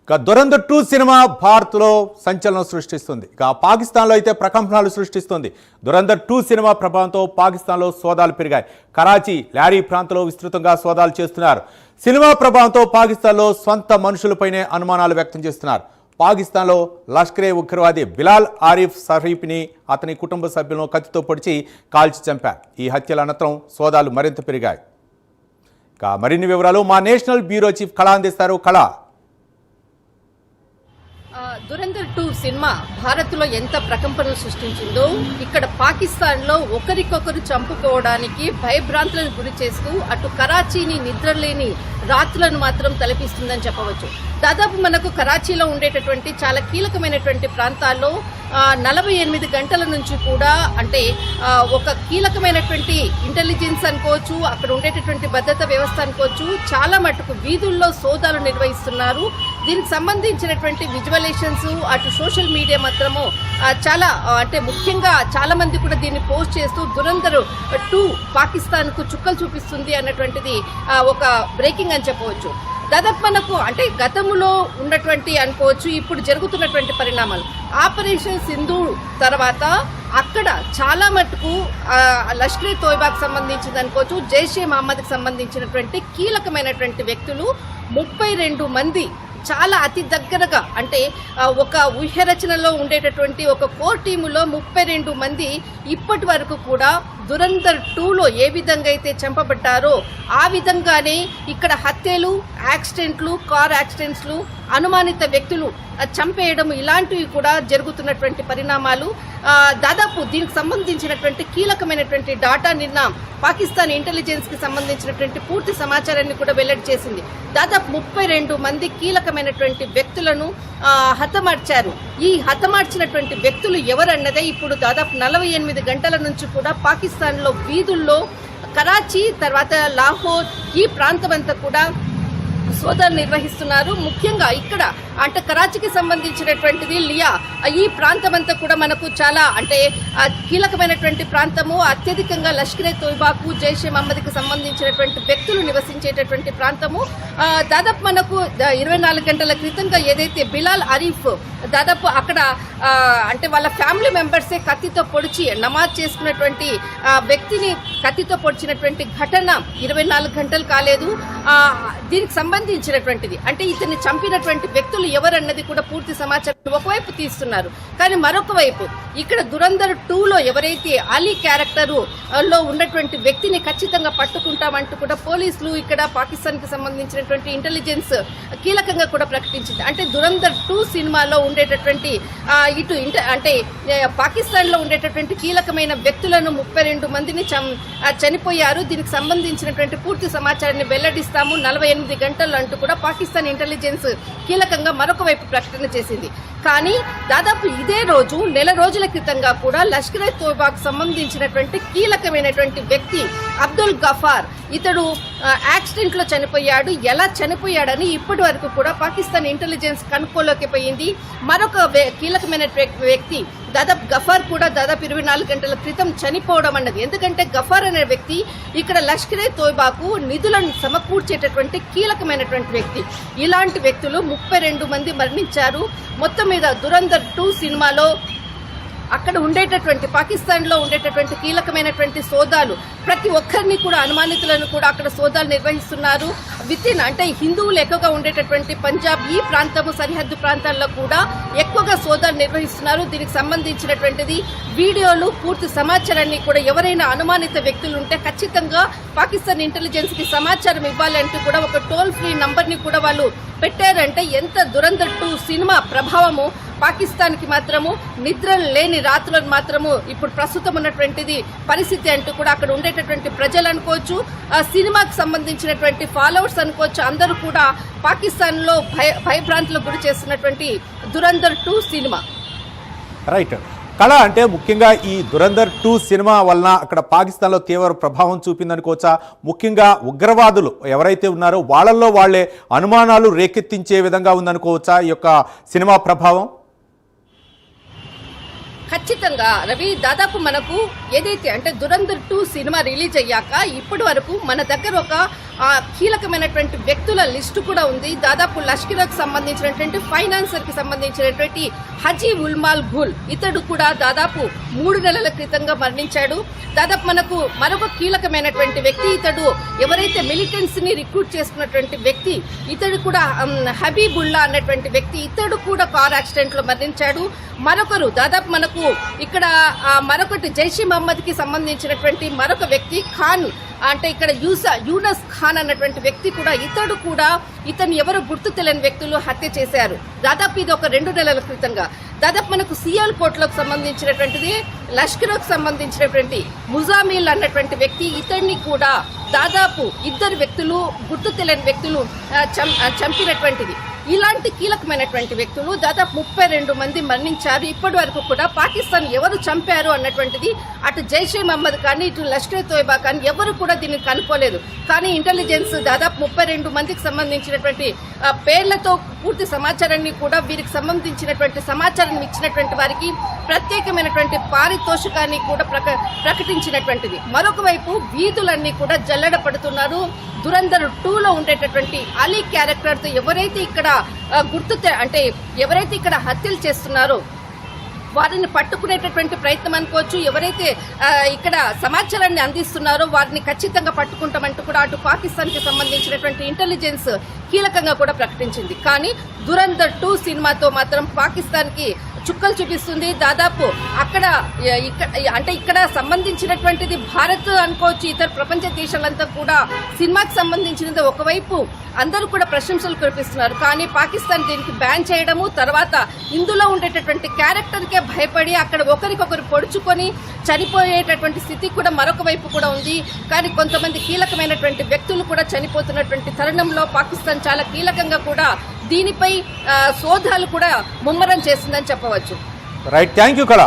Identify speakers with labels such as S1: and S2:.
S1: Dhurandhar 2 cinema భారత్లో సంచలనం సృష్టిస్తుంది. పాకిస్తాన్లో అయితే ప్రకంపనలు సృష్టిస్తుంది. దురంధర్ 2 సినిమా ప్రభావంతో పాకిస్తాన్లో సోదాలు పెరిగాయి. కరాచీ, లారీ ప్రాంతంలో విస్తృతంగా సోదాలు చేస్తున్నారు. సినిమా ప్రభావంతో పాకిస్తాన్లో సొంత మనుషులపైనే అనుమానాలు వ్యక్తం చేస్తున్నారు. పాకిస్తాన్లో లష్కరే ఉగ్రవాది బిలాల్ ఆరిఫ్ షరీఫ్ని అతని కుటుంబ సభ్యులను కత్తితో పొడిచి కాల్చి చంపారు. ఈ హత్యల అనంతరం సోదాలు మరింత పెరిగాయి. మరిన్ని వివరాలు మా నేషనల్ బ్యూరో చీఫ్ కళ అందిస్తారు. కళ,
S2: దురంధర్ 2 సినిమా భారత్ లో ఎంత ప్రకంపనలు సృష్టించిందో, ఇక్కడ పాకిస్తాన్ లో ఒకరికొకరు చంపుకోవడానికి భయభ్రాంతులను గురి చేస్తూ అటు కరాచీని నిద్రలేని రాత్రులను మాత్రం తలపిస్తుందని చెప్పవచ్చు. దాదాపు మనకు కరాచీలో ఉండేటటువంటి చాలా కీలకమైనటువంటి ప్రాంతాల్లో 48 గంటల నుంచి కూడా అంటే ఒక కీలకమైనటువంటి ఇంటెలిజెన్స్ అనుకోవచ్చు, అక్కడ ఉండేటటువంటి భద్రతా వ్యవస్థ అనుకోవచ్చు, చాలా మటుకు వీధుల్లో సోదాలు నిర్వహిస్తున్నారు. దీనికి సంబంధించినటువంటి విజువలేషన్స్ అటు సోషల్ మీడియా మాత్రము చాలా అంటే ముఖ్యంగా చాలా మంది కూడా దీన్ని పోస్ట్ చేస్తూ దురంధర్ 2 పాకిస్తాన్ కు చుక్కలు చూపిస్తుంది అన్నటువంటిది ఒక బ్రేకింగ్ అని చెప్పవచ్చు. దాదాపు మనకు అంటే గతంలో ఉన్నటువంటి అనుకోవచ్చు, ఇప్పుడు జరుగుతున్నటువంటి పరిణామాలు ఆపరేషన్ సింధూర్ తర్వాత అక్కడ చాలా మటుకు లష్కరే తోయిబాకు సంబంధించింది అనుకోవచ్చు, జైషే మహమ్మద్కి సంబంధించినటువంటి కీలకమైనటువంటి వ్యక్తులు 32 మంది చాలా అతి దగ్గరగా అంటే ఒక ఊహ్యరచనలో ఉండేటటువంటి ఒక కోర్ టీములో 32 మంది ఇప్పటి వరకు కూడా దురంధర్ 2లో ఏ విధంగా అయితే చంపబడ్డారో ఆ విధంగానే ఇక్కడ హత్యలు, యాక్సిడెంట్లు, కార్ యాక్సిడెంట్స్లు, అనుమానిత వ్యక్తులు చంపేయడం ఇలాంటివి కూడా జరుగుతున్నటువంటి పరిణామాలు. దాదాపు దీనికి సంబంధించినటువంటి కీలకమైనటువంటి డాటా నిన్న పాకిస్తాన్ ఇంటెలిజెన్స్ కి సంబంధించినటువంటి పూర్తి సమాచారాన్ని కూడా వెల్లడి చేసింది. దాదాపు 32 మంది కీలకమైనటువంటి వ్యక్తులను హతమార్చారు. ఈ హతమార్చినటువంటి వ్యక్తులు ఎవరన్నదే ఇప్పుడు దాదాపు 48 గంటల నుంచి కూడా పాకిస్తాన్ లో వీధుల్లో కరాచీ తర్వాత లాహోర్ ఈ ప్రాంతం అంతా కూడా సోదాలు నిర్వహిస్తున్నారు. ముఖ్యంగా ఇక్కడ అంటే కరాచీకి సంబంధించినటువంటిది లియా ఈ ప్రాంతం అంతా కూడా మనకు చాలా అంటే కీలకమైనటువంటి ప్రాంతము. అత్యధికంగా లష్కరే తోయిబాకు, జైషే మహమ్మద్కి సంబంధించినటువంటి వ్యక్తులు నివసించేటటువంటి ప్రాంతము. దాదాపు మనకు 24 గంటల క్రితంగా ఏదైతే బిలాల్ ఆరిఫ్ దాదాపు అక్కడ అంటే వాళ్ళ ఫ్యామిలీ మెంబర్సే కత్తితో పొడిచి నమాజ్ చేసుకున్నటువంటి వ్యక్తిని కత్తితో పొడిచినటువంటి ఘటన 24 గంటలు కాలేదు. దీనికి సంబంధించినటువంటిది అంటే ఇతన్ని చంపినటువంటి వ్యక్తులు ఎవరన్నది కూడా పూర్తి సమాచారం ఒకవైపు తీస్తున్నారు. కానీ మరొక వైపు ఇక్కడ దురంధర్ 2లో ఎవరైతే అలీ క్యారెక్టర్ లో ఉన్నటువంటి వ్యక్తిని ఖచ్చితంగా పట్టుకుంటామంటూ కూడా పోలీసులు ఇక్కడ పాకిస్తాన్ కి సంబంధించినటువంటి ఇంటెలిజెన్స్ కీలకంగా కూడా ప్రకటించింది. అంటే దురంధర్ 2 సినిమాలో ఉండేటటువంటి ఇటు అంటే పాకిస్తాన్ లో ఉండేటటువంటి కీలకమైన వ్యక్తులను 32 మందిని చనిపోయారు. దీనికి సంబంధించినటువంటి పూర్తి సమాచారాన్ని వెల్లడిస్తాము 48 గంటలు అంటూ కూడా పాకిస్తాన్ ఇంటెలిజెన్స్ కీలకంగా మరొక వైపు ప్రకటన చేసింది. కానీ దాదాపు ఇదే రోజు నెల రోజుల క్రితంగా కూడా లష్కరే తోయిబాకు సంబంధించినటువంటి కీలకమైనటువంటి వ్యక్తి అబ్దుల్ గఫార్ ఇతడు యాక్సిడెంట్ లో చనిపోయాడు. ఎలా చనిపోయాడని ఇప్పటి వరకు కూడా పాకిస్తాన్ ఇంటెలిజెన్స్ కనుక్కోలోకి పోయింది. మరొక కీలకమైన వ్యక్తి దాదాపు గఫార్ కూడా దాదాపు 24 గంటల క్రితం చనిపోవడం అన్నది. ఎందుకంటే గఫార్ అనే వ్యక్తి ఇక్కడ లష్కరే తోయిబాకు నిధులను సమకూర్చేటటువంటి కీలకమైనటువంటి వ్యక్తి. ఇలాంటి వ్యక్తులు 32 మంది మరణించారు. మొత్తం మీద దురంధర్ 2 సినిమాలో అక్కడ ఉండేటటువంటి పాకిస్తాన్ లో ఉండేటటువంటి కీలకమైనటువంటి సోదాలు ప్రతి ఒక్కరిని కూడా అనుమానితులను కూడా అక్కడ సోదాలు నిర్వహిస్తున్నారు. వితిన్ అంటే హిందువులు ఎక్కువగా ఉండేటటువంటి పంజాబ్ ఈ ప్రాంతము సరిహద్దు ప్రాంతాల్లో కూడా ఎక్కువగా సోదాలు నిర్వహిస్తున్నారు. దీనికి సంబంధించినటువంటిది వీడియోలు పూర్తి సమాచారాన్ని కూడా ఎవరైనా అనుమానిత వ్యక్తులు ఉంటే ఖచ్చితంగా పాకిస్తాన్ ఇంటెలిజెన్స్ కి సమాచారం ఇవ్వాలంటూ కూడా ఒక టోల్ ఫ్రీ నంబర్ ని కూడా వాళ్ళు పెట్టారంటే ఎంత దురంధర్ 2 సినిమా ప్రభావము పాకిస్తాన్ కి మాత్రము నిద్ర లేని రాత్రులను మాత్రము ఇప్పుడు ప్రస్తుతం ఉన్నటువంటిది పరిస్థితి అంటూ కూడా అక్కడ ఉండేటటువంటి ప్రజలు అనుకోవచ్చు, సినిమాకి సంబంధించినటువంటి ఫాలోవర్స్ అనుకోవచ్చు, అందరూ కూడా పాకిస్తాన్ లో భయభ్రాంతులకు గురి చేస్తున్నటువంటి దురంధర్ 2 సినిమా.
S1: రైట్ కళ, అంటే ముఖ్యంగా ఈ దురంధర్ 2 సినిమా వలన అక్కడ పాకిస్తాన్లో తీవ్ర ప్రభావం చూపిందనుకోవచ్చా? ముఖ్యంగా ఉగ్రవాదులు ఎవరైతే ఉన్నారో వాళ్ళల్లో వాళ్లే అనుమానాలు రేకెత్తించే విధంగా ఉందనుకోవచ్చా ఈ యొక్క సినిమా ప్రభావం?
S2: ఖచ్చితంగా రవి, దాదాపు మనకు ఏదైతే అంటే దురంధర్ 2 సినిమా రిలీజ్ అయ్యాక ఇప్పటి వరకు మన దగ్గర ఒక కీలకమైనటువంటి వ్యక్తుల లిస్టు కూడా ఉంది. దాదాపు లష్కర్కి సంబంధించినటువంటి ఫైనాన్సర్ కి సంబంధించినటువంటి హజీ ఉల్మాల్ గుల్, ఇతడు కూడా దాదాపు 3 నెలల క్రితంగా మరణించాడు. దాదాపు మనకు మరొక కీలకమైనటువంటి వ్యక్తి, ఇతడు ఎవరైతే మిలిటెంట్స్ ని రిక్రూట్ చేసుకున్నటువంటి వ్యక్తి, ఇతడు కూడా హబీబుల్లా అన్నటువంటి వ్యక్తి, ఇతడు కూడా కార్ యాక్సిడెంట్ లో మరణించాడు. మరొకరు దాదాపు మనకు ఇక్కడ మరొకటి జైష్ మహమ్మద్ కి సంబంధించినటువంటి మరొక వ్యక్తి ఖాన్, అంటే ఇక్కడ యూనస్ ఖాన్ అన్నటువంటి వ్యక్తి కూడా, ఇతను ఎవరు గుర్తు తెలియని వ్యక్తులు హత్య చేశారు. దాదాపు ఇది ఒక 2 నెలల క్రితంగా. దాదాపు మనకు సియాల్ కోట్లకు సంబంధించినటువంటిది లష్కర్కి సంబంధించినటువంటి ముజామిల్ అన్నటువంటి వ్యక్తి, ఇతన్ని కూడా దాదాపు 2 వ్యక్తులు గుర్తు తెలియని వ్యక్తులు చంపినటువంటిది. ఇలాంటి కీలకమైనటువంటి వ్యక్తులు దాదాపు 32 మంది మరణించారు. ఇప్పటి వరకు కూడా పాకిస్తాన్ ఎవరు చంపారు అన్నటువంటిది అటు జైషే మహమ్మద్ కానీ ఇటు లష్కర్ తోయిబా కానీ ఎవరు కూడా దీన్ని కనుక్కోలేదు. కానీ ఇంటెలిజెన్స్ దాదాపు 32 మందికి సంబంధించినటువంటి పేర్లతో పూర్తి సమాచారాన్ని కూడా, వీరికి సంబంధించినటువంటి సమాచారాన్ని ఇచ్చినటువంటి వారికి ప్రత్యేకమైనటువంటి పారితోషికాన్ని కూడా ప్రకటించినటువంటిది. మరొక వైపు వీధులన్నీ కూడా జల్లెడ పడుతున్నారు. దురంధర్ 2లో ఉండేటటువంటి అలీ క్యారెక్టర్ తో ఎవరైతే ఇక్కడ ఎవరైతే ఇక్కడ హత్యలు చేస్తున్నారో వారిని పట్టుకునేటటువంటి ప్రయత్నం అనుకోవచ్చు. ఎవరైతే ఇక్కడ సమాచారాన్ని అందిస్తున్నారో వారిని ఖచ్చితంగా పట్టుకుంటామంటూ కూడా అటు పాకిస్తాన్ కి సంబంధించినటువంటి ఇంటెలిజెన్స్ కీలకంగా కూడా ప్రకటించింది. కానీ దురంధర్ 2 సినిమాతో మాత్రం పాకిస్తాన్ కి చుక్కలు చూపిస్తుంది. దాదాపు ఇక్కడ సంబంధించినటువంటిది భారత్ అనుకోవచ్చు, ఇతర ప్రపంచ దేశాలంతా కూడా సినిమాకి సంబంధించినది ఒకవైపు అందరూ కూడా ప్రశంసలు కురిపిస్తున్నారు. కానీ పాకిస్తాన్ దీనికి బ్యాన్ చేయడము, తర్వాత ఇందులో ఉండేటటువంటి క్యారెక్టర్కే భయపడి అక్కడ ఒకరికొకరు పొడుచుకొని చనిపోయేటటువంటి స్థితి కూడా మరొక వైపు కూడా ఉంది. కానీ కొంతమంది కీలకమైనటువంటి వ్యక్తులు కూడా చనిపోతున్నటువంటి తరుణంలో పాకిస్తాన్ చాలా కీలకంగా కూడా దీనిపై శోధాలు కూడా ముమ్మరం చేసిందని చెప్పవచ్చు.
S1: రైట్, థ్యాంక్ యూ కళ.